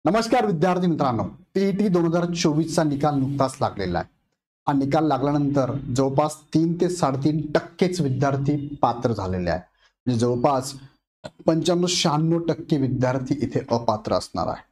नमस्कार विद्यार्थी मित्रांनो, टीईटी 2024चा निकाल नुकताच लागलेला आहे. हा निकाल लागल्यानंतर जवळपास 3 ते 3.5% विद्यार्थी पात्र झालेले आहे. म्हणजे जवळपास 95-96% विद्यार्थी इथे अपात्र असणार आहे.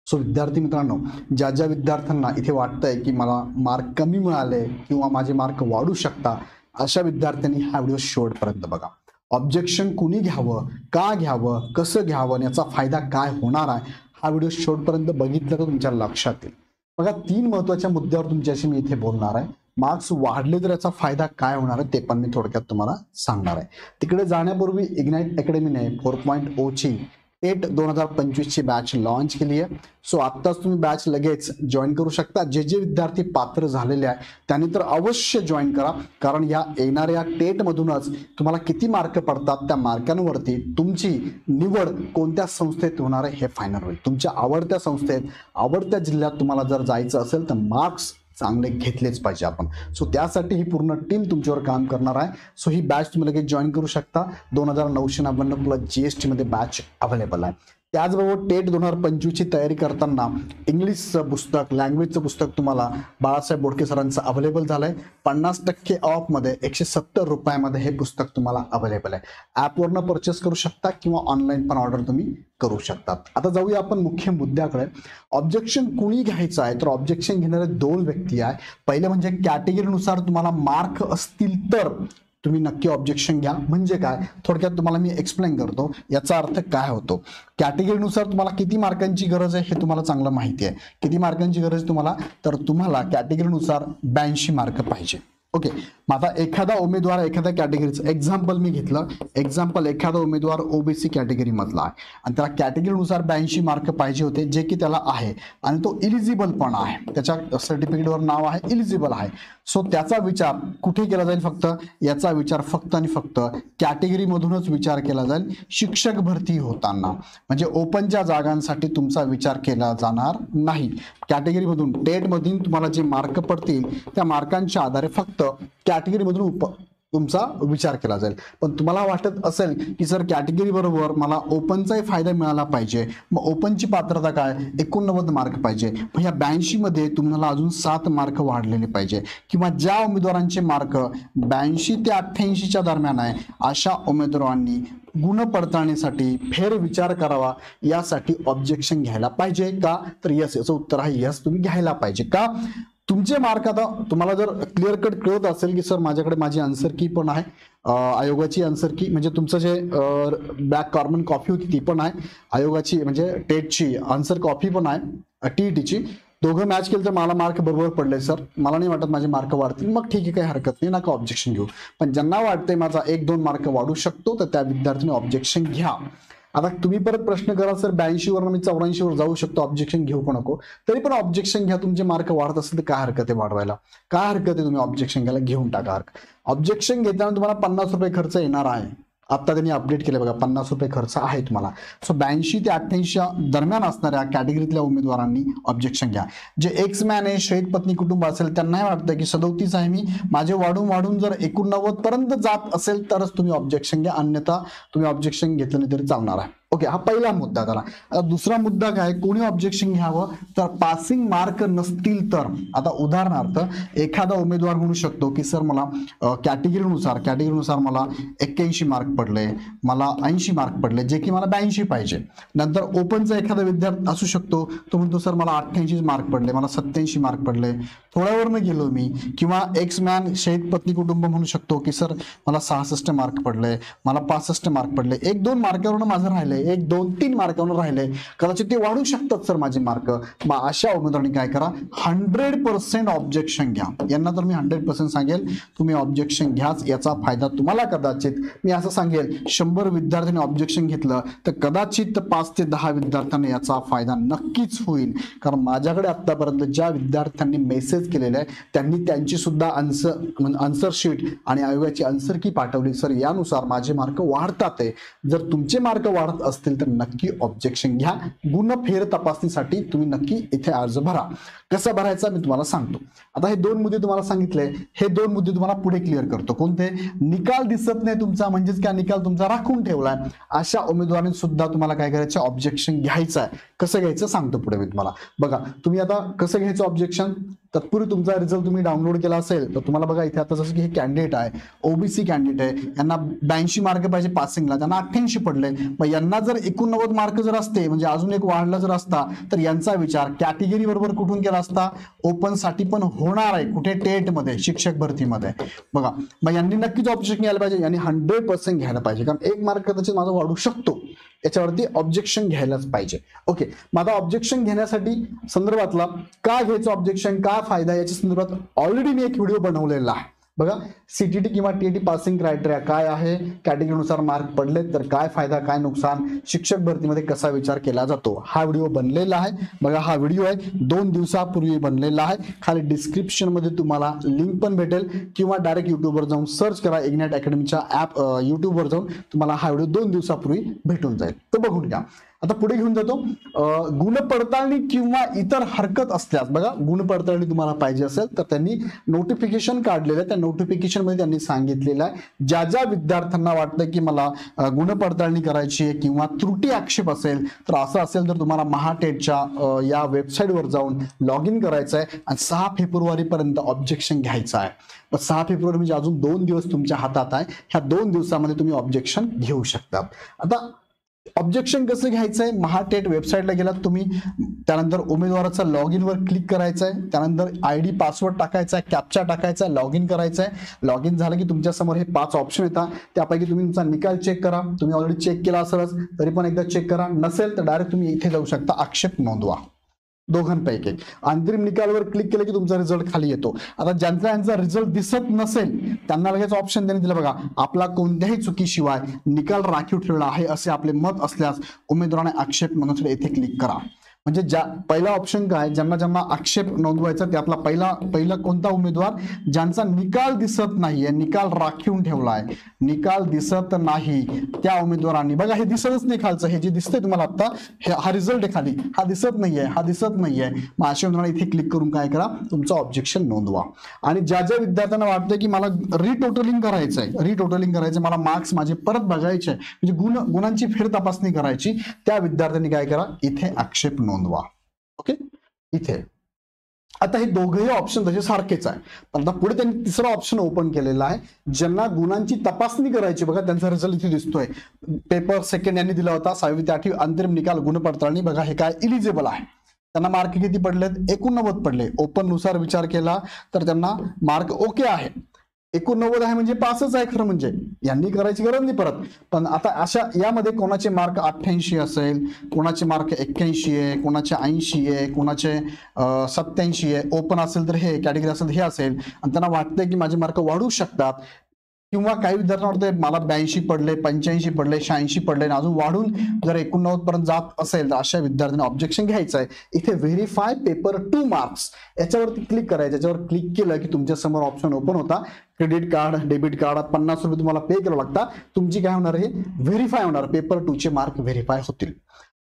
सो विद्यार्थी मित्रांनो, ज्या ज्या विद्यार्थ्यांना इथे वाटतंय की मला मार्क कमी मिळाले किंवा माझे मार्क वाढू शकतात, अशा विद्यार्थ्यांनी हा व्हिडिओ शेवटपर्यंत बघा. ऑब्जेक्शन कुणी घ्यावं, का घ्यावं, कसं घ्यावं आणि याचा फायदा काय होणार आहे, हा व्हिडिओ शेवटपर्यंत बघितला तर तुमच्या लक्षात येईल. बघा, 3 महत्त्वाच्या मुद्द्यावर तुमच्याशी मी इथे बोलणार आहे. मार्क्स वाढले तर याचा फायदा काय होणार आहे ते पण मी थोडक्यात तुम्हाला सांगणार आहे. तिकडे जाण्यापूर्वी इग्नाइट अकॅडमीने 4.0 ची टेट 2025 ची बॅच लॉन्च केली आहे. सो आत्ताच तुम्ही बॅच लगेच जॉईन करू शकता. जे जे विद्यार्थी पात्र झालेले आहे त्यांनी तर अवश्य जॉईन करा, कारण या येणाऱ्या टेट मधूनच तुम्हाला किती मार्क पडतात त्या मार्कांवरती तुमची निवड कोणत्या संस्थेत होणार आहे हे फायनल होईल. तुमच्या आवडत्या संस्थेत, आवडत्या जिल्ह्यात तुम्हाला जर जायचं असेल तर मार्क्स चांगले घेतलेच पाहिजे आपण. सो त्यासाठी ही पूर्ण टीम तुमच्यावर काम करणार आहे. सो ही बॅच तुम्ही लगेच जॉईन करू शकता. 2,999 प्लस GST मध्ये बॅच अवेलेबल आहे. त्याचबरोबर टेट 2025 ची तयारी करताना इंग्लिशचं पुस्तक, लँग्वेजचं पुस्तक तुम्हाला बाळासाहेब बोडके सरांचं अवेलेबल झालंय. 50% ऑफमध्ये 170 रुपयामध्ये हे पुस्तक तुम्हाला अवेलेबल आहे. ॲपवरनं परचेस करू शकता किंवा ऑनलाईन पण ऑर्डर तुम्ही करू शकतात. आता जाऊया आपण मुख्य मुद्द्याकडे. ऑब्जेक्शन कुणी घ्यायचं आहे तर ऑब्जेक्शन घेणारे 2 व्यक्ती आहे. पहिले म्हणजे कॅटेगरीनुसार तुम्हाला मार्क असतील तर तुम्ही नक्की ऑब्जेक्शन घ्या. म्हणजे काय, थोडक्यात तुम्हाला मी एक्सप्लेन करतो याचा अर्थ काय होतो. कॅटेगरीनुसार तुम्हाला किती मार्कांची गरज आहे हे तुम्हाला चांगलं माहिती आहे. किती मार्कांची गरज तुम्हाला, तर तुम्हाला कॅटेगरीनुसार 82 मार्क पाहिजे. ओके, मग आता एखादा उमेदवार एखाद्या कॅटेगरीचं एक्झाम्पल मी घेतलं. एक्झाम्पल, एखादा उमेदवार ओबीसी कॅटेगरी मधला आहे आणि त्याला कॅटेगरीनुसार 82 मार्क पाहिजे होते, जे की त्याला आहे आणि तो इलिजिबल पण आहे. त्याच्या सर्टिफिकेटवर नाव आहे, इलिजिबल आहे. सो त्याचा विचार कुठे केला जाईल, फक्त याचा विचार फक्त आणि फक्त कॅटेगरी मधूनच विचार केला जाईल. शिक्षक भरती होताना म्हणजे ओपनच्या जागांसाठी तुमचा विचार केला जाणार नाही. कॅटेगरी मधून, टेट मधून तुम्हाला जे मार्क पडतील त्या मार्कांच्या आधारे फक्त कॅटेगरी मधून तुमचा विचार केला जाईल. पण तुम्हाला वाटत असेल की सर कॅटेगरी बरोबर मला ओपनचाही फायदा मिळाला पाहिजे, मग ओपनची पात्रता काय, 89 मार्क पाहिजे. मग या 82 मध्ये तुम्हाला अजून 7 मार्क वाढलेले पाहिजे. किंवा ज्या उमेदवारांचे मार्क 82 ते 88च्या दरम्यान आहे अशा उमेदवारांनी गुणपडताळणीसाठी फेर विचार करावा. यासाठी ऑब्जेक्शन घ्यायला पाहिजे का, तर यस, याचं उत्तर आहे यस, तुम्ही घ्यायला पाहिजे. का, तुमचे मार्क, आता तुम्हाला जर क्लिअर कट कळत असेल की सर माझ्याकडे माझी आन्सर की पण आहे, आयोगाची आन्सर की म्हणजे तुमचं जे बॅक कॉर्मन कॉपी होती ती पण आहे, आयोगाची म्हणजे टेटची आन्सर कॉपी पण आहे, टीईटीची, दोघं मॅच केलं तर मला मार्क बरोबर पडले सर, मला नाही वाटत माझे मार्क वाढतील, मग ठीक आहे, काही हरकत नाही, नका ऑब्जेक्शन घेऊ. पण ज्यांना वाटतंय माझा 1-2 मार्क वाढू शकतो तर त्या विद्यार्थ्यांनी ऑब्जेक्शन घ्या. आता तुम्ही परत प्रश्न करा सर 82 वरून मी 84 वर जाऊ शकतो, ऑब्जेक्शन घेऊ पण नको, तरी पण ऑब्जेक्शन घ्या. तुमचे मार्क वाढत असेल तर काय हरकत आहे वाढवायला, काय हरकत आहे, तुम्ही ऑब्जेक्शन घ्यायला घेऊन टाका. ऑब्जेक्शन घेताना तुम्हाला 50 रुपये खर्च येणार आहे. आता त्यांनी अपडेट केले बघा, 50 रुपये खर्च आहे तुम्हाला. सो 82 ते 88 दरम्यान असणाऱ्या कॅटेगरीतल्या उमेदवारांनी ऑब्जेक्शन घ्या. जे एक्स मॅन आहे, शहीद पत्नी कुटुंब असेल, त्यांनाही वाटतं की 37 आहे मी, माझे वाढून जर 89 पर्यंत जात असेल तरच तुम्ही ऑब्जेक्शन घ्या, अन्यथा तुम्ही ऑब्जेक्शन घेतलं नाही तरी चालणार आहे. ओके, हा पहिला मुद्दा झाला. आता दुसरा मुद्दा काय, कोणी ऑब्जेक्शन घ्यावं तर पासिंग मार्क नसतील तर. आता उदाहरणार्थ एखादा उमेदवार म्हणू शकतो की सर मला कॅटेगरीनुसार मला 81 मार्क पडले, मला 80 मार्क पडले, जे की मला 82 पाहिजे. नंतर ओपनचा एखादा विद्यार्थी असू शकतो, तो म्हणतो सर मला 88 मार्क पडले, मला 87 मार्क पडले, थोड्यावरनं गेलो मी. किंवा एक्स मॅन शहीद पत्नी कुटुंब म्हणू शकतो की सर मला 66 मार्क पडले, मला 65 मार्क पडले, 1-2 मार्कावरून माझं राहिले, 1-2-3 मार्कावरून राहिले, कदाचित ते वाढू शकतात सर माझे मार्क. मग अशा उमेदवारांनी काय करा, 100% ऑब्जेक्शन घ्या. यांना तर मी 100% सांगेल तुम्ही ऑब्जेक्शन घ्याच, याचा फायदा तुम्हाला कदाचित, मी असं सांगेल 100 विद्यार्थ्यांनी ऑब्जेक्शन घेतलं तर कदाचित 5 ते 10 विद्यार्थ्यांना याचा फायदा नक्कीच होईल. कारण माझ्याकडे आतापर्यंत ज्या विद्यार्थ्यांनी मेसेज केलेले आहे त्यांनी त्यांची सुद्धा आन्सर शीट आणि आयोगाची आन्सर की पाठवली, सर यानुसार माझे मार्क वाढतात आहे. जर तुमचे मार्क वाढत असतील तर नक्की ऑब्जेक्शन घ्या. गुणफेर तपासणीसाठी तुम्ही नक्की इथे अर्ज भरा. कसं भरायचा मी तुम्हाला सांगतो. आता हे दोन मुद्दे तुम्हाला सांगितले, हे दोन मुद्दे तुम्हाला पुढे क्लिअर करतो. कोणते? निकाल दिसत नाही तुमचा, म्हणजेच काय, निकाल तुमचा राखून ठेवलाय, अशा उमेदवारांनी सुद्धा तुम्हाला काय करायचं, ऑब्जेक्शन घ्यायचं आहे. कसं घ्यायचं सांगतो पुढे मी तुम्हाला. बघा तुम्ही आता कसं घ्यायचं ऑब्जेक्शन. तत्पूर्वी तुमचा रिझल्ट तुम्ही डाउनलोड केला असेल तर तुम्हाला बघा इथे आता जसं की हे कॅन्डिडेट आहे, ओबीसी कॅन्डिडेट आहे, यांना 82 मार्क पाहिजे पासिंगला, त्यांना 88 पडले. मग यांना जर 89 मार्क जर असते, म्हणजे अजून एक वाढला जर असता, तर यांचा विचार कॅटेगरी बरोबर कुठून केला असता, ओपन साठी पण होणार आहे, कुठे, टेट मध्ये, शिक्षक भरतीमध्ये. बघा मग यांनी नक्कीच ऑब्जेक्शन घ्यायला पाहिजे, यांनी 100% घ्यायला पाहिजे, कारण एक मार्क कदाचित माझा वाढू शकतो, याच्यावरती ऑब्जेक्शन घ्यायलाच पाहिजे. ओके, मग आता ऑब्जेक्शन घेण्यासाठी संदर्भातला का घ्यायचं ऑब्जेक्शन, काय फायदा, याच्या संदर्भात ऑलरेडी मी एक व्हिडिओ बनवलेला आहे. बघा सीटीटी किंवा टीईटी पासिंग क्रायटेरिया काय आहे, कॅटेगरीनुसार मार्क पडले तर काय फायदा काय नुकसान, शिक्षक भरतीमध्ये कसा विचार केला जातो, हा व्हिडिओ बनलेला आहे. बघा हा व्हिडिओ आहे 2 दिवसापूर्वी बनलेला आहे. खाली डिस्क्रिप्शन मध्ये तुम्हाला लिंक पण भेटेल, किंवा डायरेक्ट युट्यूबवर जाऊन सर्च करा, इग्नाइट अकॅडमीच्या ऍप युट्यूबवर जाऊन तुम्हाला हा व्हिडिओ 2 दिवसापूर्वी भेटून जाईल, तो बघून घ्या. आता पुढे घेऊन जातो. गुणपडताळणी किंवा इतर हरकत असल्यास, बघा गुणपडताळणी तुम्हाला पाहिजे असेल तर त्यांनी नोटिफिकेशन काढलेलं आहे. त्या नोटिफिकेशन मध्ये त्यांनी सांगितलेलं आहे ज्या ज्या विद्यार्थ्यांना वाटतं की मला गुणपडताळणी करायची आहे किंवा त्रुटी आक्षेप असेल, तर असं असेल तर तुम्हाला महाटेटच्या या वेबसाईटवर जाऊन लॉग इन करायचं आहे आणि 6 फेब्रुवारी पर्यंत ऑब्जेक्शन घ्यायचं आहे. 6 फेब्रुवारी म्हणजे अजून 2 दिवस तुमच्या हातात आहे. ह्या 2 दिवसामध्ये तुम्ही ऑब्जेक्शन घेऊ शकता. आता ऑब्जेक्शन कसं घ्यायचंय, महाटेट वेबसाईटला गेलात तुम्ही, त्यानंतर उमेदवाराचा लॉग इन वर क्लिक करायचं आहे, त्यानंतर आयडी पासवर्ड टाकायचा आहे, कॅप्चा टाकायचा आहे, लॉग इन करायचं आहे. लॉग इन झालं की तुमच्या समोर हे 5 ऑप्शन येतात, त्यापैकी तुम्ही तुमचा निकाल चेक करा. तुम्ही ऑलरेडी चेक केला असेलच तरी पण एकदा चेक करा, नसेल तर डायरेक्ट तुम्ही इथे जाऊ शकता, आक्षेप नोंदवा. दोघांपैकी अंतिम निकालवर क्लिक केलं की तुमचा रिझल्ट खाली येतो. आता ज्यांचा रिझल्ट दिसत नसेल त्यांना लगेच ऑप्शन त्यांनी दिलं, बघा आपला कोणत्याही चुकीशिवाय निकाल राखीव ठेवला आहे असे आपले मत असल्यास उमेदवाराने आक्षेप नोंदवण्यासाठी येथे क्लिक करा. म्हणजे ज्या पहिला ऑप्शन काय, ज्यांना ज्यांना आक्षेप नोंदवायचा त्यातला पहिला कोणता उमेदवार, ज्यांचा निकाल दिसत नाहीये, निकाल राखीव ठेवला आहे, निकाल दिसत नाही, त्या उमेदवारांनी, बघा हे दिसतच नाही खालचं, हे जे दिसतंय तुम्हाला आता हा रिझल्ट आहे खाली, हा दिसत नाहीये, हा दिसत नाहीये, मग अशा उमेदवारांना इथे क्लिक करून काय करा, तुमचं ऑब्जेक्शन नोंदवा. आणि ज्या ज्या विद्यार्थ्यांना वाटतं की मला रिटोटलिंग करायचंय, मला मार्क्स माझे परत बघायचे, म्हणजे गुणांची फेर तपासणी करायची, त्या विद्यार्थ्यांनी काय करा, इथे आक्षेप नोंदवा. ओके, इथे आता हे दोघेही ऑप्शन तसे सारखेच आहे, पण आता पुढे त्यांनी तिसरा ऑप्शन ओपन केलेला आहे, ज्यांना गुणांची तपासणी करायची. बघा त्यांचा रिझल्ट इथे दिसतोय, पेपर सेकंड यांनी दिला होता, 6वी ते 8वी अंतरिम निकाल गुणपडताळणी. बघा हे काय इलिजिबल आहे, त्यांना मार्क किती पडलेत, 89 पडले. ओपन नुसार विचार केला तर त्यांना मार्क ओके आहे, 89 आहे म्हणजे पासच आहे खरं, म्हणजे यांनी करायची गरज नाही परत. पण आता अशा यामध्ये कोणाचे मार्क 88 असेल, कोणाचे मार्क 81 आहे, कोणाचे 80 आहे, कोणाचे 87 आहे, ओपन असेल तर हे, कॅटेगरी असेल तर हे असेल, आणि त्यांना वाटतंय की माझे मार्क वाढू शकतात, किंवा काही विद्यार्थ्यांना वाटतंय मला 82 पडले, 85 पडले, 86 पडले, अजून वाढून जर 89 पर्यंत जात असेल तर अशा विद्यार्थ्यांना ऑब्जेक्शन घ्यायचं आहे. इथे व्हेरीफाय पेपर 2 मार्क्स याच्यावरती क्लिक करायचं. याच्यावर क्लिक केलं की तुमच्या समोर ऑप्शन ओपन होता, क्रेडिट कार्ड, डेबिट कार्ड, 50 रुपये तुम्हाला पे करावं लागतात. तुमची काय होणार आहे, व्हेरीफाय होणार, पेपर 2 चे मार्क व्हेरीफाय होतील.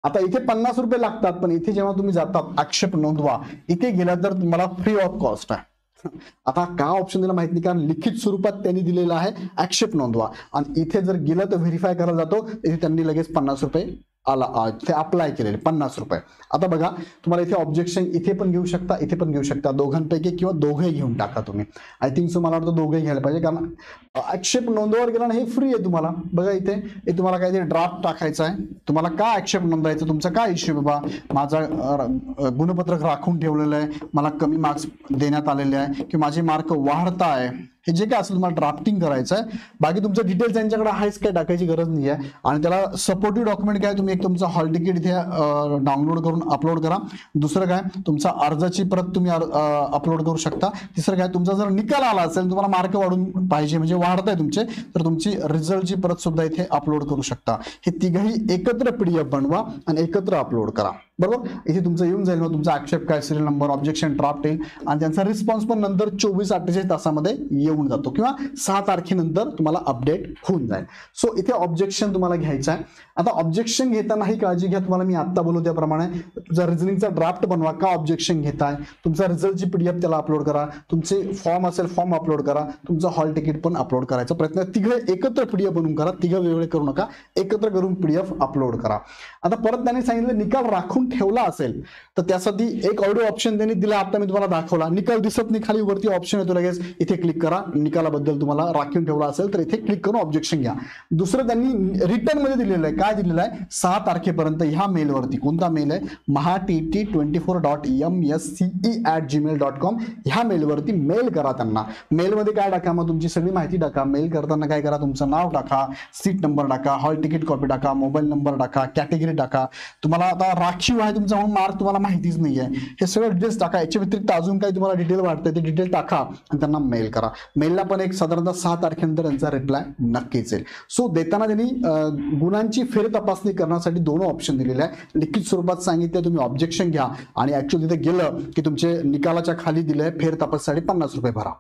आता इथे 50 रुपये लागतात, पण इथे जेव्हा तुम्ही जातात आक्षेप नोंदवा, इथे गेला तर तुम्हाला फ्री ऑफ कॉस्ट आहे. आता का ऑप्शन दिला माहित नाही, कारण लिखित स्वरूपात त्यांनी दिलेलं आहे आक्षेप नोंदवा, आणि इथे जर गेलं तर व्हेरीफाय करायला जातो, इथे त्यांनी लगेच 50 रुपये इथे अप्लाय केलेले 50 रुपये. आता बघा तुम्हाला इथे ऑब्जेक्शन इथे पण घेऊ शकता, इथे पण घेऊ शकता, दोघांपैकी किंवा दोघे घेऊन टाका तुम्ही. आय थिंक सो मला वाटतं दोघे घ्यायला पाहिजे, कारण आक्षेप नोंदवावर गेला ना हे फ्री आहे तुम्हाला. बघा इथे हे तुम्हाला काहीतरी ड्राफ्ट टाकायचा आहे, तुम्हाला काय आक्षेप नोंदवायचं, तुमचा काय इश्यू, बाबा माझा गुणपत्रक राखून ठेवलेलं आहे, मला कमी मार्क्स देण्यात आलेले आहे, की माझे मार्क वाढताय, हे जे काय असेल तुम्हाला ड्राफ्टिंग करायचं आहे. बाकी तुमचं डिटेल्स त्यांच्याकडे आहेच, काय टाकायची गरज नाही आहे. आणि त्याला सपोर्टिव्ह डॉक्युमेंट काय, तुम्ही एक तुमचा हॉल तिकीट इथे डाउनलोड करून अपलोड करा. दुसरं काय, तुमचा अर्जाची प्रत तुम्ही अपलोड करू शकता. तिसरं काय, तुमचा जर निकाल आला असेल, तुम्हाला मार्क वाढून पाहिजे, म्हणजे वाढताय तुमचे, तर तुमची रिझल्टची प्रत सुद्धा इथे अपलोड करू शकता. हे तिघही एकत्र PDF बनवा आणि एकत्र अपलोड करा. बरोबर. इथे तुमचं येऊन जाईल, मग तुमचा आक्षेप काय, सिरियल नंबर, ऑब्जेक्शन ड्राफ्ट येईल आणि त्यांचा रिस्पॉन्स पण नंतर 24-48 तासामध्ये येऊन जातो किंवा 6 तारखेनंतर तुम्हाला अपडेट होऊन जाईल. सो इथे ऑब्जेक्शन तुम्हाला घ्यायचं आहे. आता ऑब्जेक्शन घेताना ही काळजी घ्या, तुम्हाला मी आता बोललो त्याप्रमाणे तुमचा रिझनिंगचा ड्राफ्ट बनवा. का ऑब्जेक्शन घेताय, तुमचा रिझल्टची पीडीएफ त्याला अपलोड करा, तुमचे फॉर्म असेल फॉर्म अपलोड करा, तुमचं हॉल तिकीट पण अपलोड करायचा प्रयत्न, तिघं एकत्र पीडीएफ बनवून करा, तिघं वेगवेगळे करू नका, एकत्र करून पीडीएफ अपलोड करा. आता परत त्यांनी सांगितलं निकाल राखून ठेवला असेल तर त्यासाठी एक ऑडिओ ऑप्शन त्यांनी दिला, आता मी तुम्हाला दाखवला. निकाल दिसत नाही, खाली वरती ऑप्शन येतो लगेच, इथे क्लिक करा. निकालाबद्दल तुम्हाला राखून ठेवला असेल तर इथे क्लिक करून ऑब्जेक्शन घ्या. दुसरं त्यांनी रिटर्न मध्ये दिलेलं आहे, काय दिलेलं आहे, 6 तारखेपर्यंत ह्या मेलवरती, कोणता मेल आहे, mahat24.msce@gmail.com ह्या मेलवरती मेल करा त्यांना. मेलमध्ये काय टाका, मग तुमची सगळी माहिती टाका. मेल करताना काय करा, तुमचं नाव टाका, सीट नंबर टाका, हॉल तिकीट कॉपी टाका, मोबाईल नंबर टाका, कॅटेगरी टाका. तुम्हाला आता राखीव आहे तुमचा मार्क तुम्हाला माहितीच नाहीये, हे सगळं डिटेल्स टाका. याच्या व्यतिरिक्त अजून काही तुम्हाला डिटेल वाटतं ते डिटेल टाका आणि त्यांना मेल करा. मेलला पण एक साधारणतः 6 तारखेनंतर त्यांचा रिप्लाय नक्कीच येईल. सो देताना त्यांनी गुणांची फेर तपासणी करण्यासाठी 2 ऑप्शन दिलेले आहे. लिखित स्वरूपात सांगितलं तुम्ही ऑब्जेक्शन घ्या आणि ऍक्च्युअली तिथे गेलं की तुमचे निकालाच्या खाली दिले फेर तपासासाठी 50 रुपये भरा.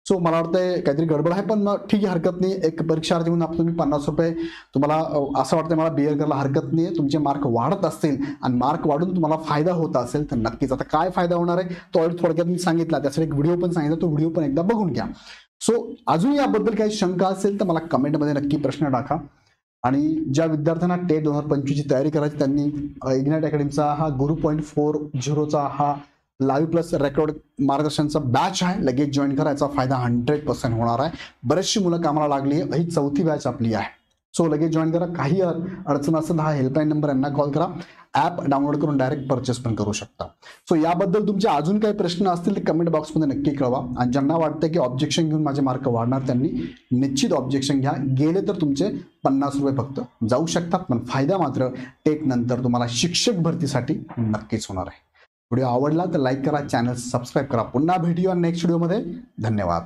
सो मला वाटतंय काहीतरी गडबड आहे, पण ठीक आहे, हरकत नाही. एक परीक्षार्थी म्हणून तुम्ही 50 रुपये तुम्हाला असं वाटतं मला बिअर करायला हरकत नाही. तुमचे मार्क वाढत असतील आणि मार्क वाढून तुम्हाला फायदा होत असेल तर नक्कीच. आता काय फायदा होणार आहे तो थोडक्यात मी सांगितला, त्यासाठी एक व्हिडिओ पण सांगितला, तो व्हिडिओ पण एकदा बघून घ्या. सो अजून याबद्दल काही शंका असेल तर मला कमेंटमध्ये नक्की प्रश्न टाका. आणि ज्या विद्यार्थ्यांना टेट 2025 ची तयारी करायची त्यांनी इग्नाइट अकॅडमीचा हा गुरु.40चा हा लाईव्ह प्लस रेकॉर्ड मार्गदर्शनचा बॅच आहे, लगेच जॉईन करा. याचा फायदा 100% होणार आहे. बरेचशी मुलं कामाला लागली आहे, ही 4थी बॅच आपली आहे. सो लगेच जॉईन करा. काही अडचण असेल हा हेल्पलाईन नंबर यांना कॉल करा. ॲप डाउनलोड करून डायरेक्ट परचेस पण करू शकता. सो याबद्दल तुमचे अजून काही प्रश्न असतील तर कमेंट बॉक्समध्ये नक्की कळवा. आणि ज्यांना वाटतं की ऑब्जेक्शन घेऊन माझे मार्क वाढणार त्यांनी निश्चित ऑब्जेक्शन घ्या. गेले तर तुमचे 50 रुपये फक्त जाऊ शकतात, पण फायदा मात्र टेट नंतर तुम्हाला शिक्षक भरतीसाठी नक्कीच होणार आहे. व्हिडिओ आवडला तर लाईक करा, चॅनल सबस्क्राईब करा. पुन्हा भेटूया नेक्स्ट व्हिडिओमध्ये. धन्यवाद.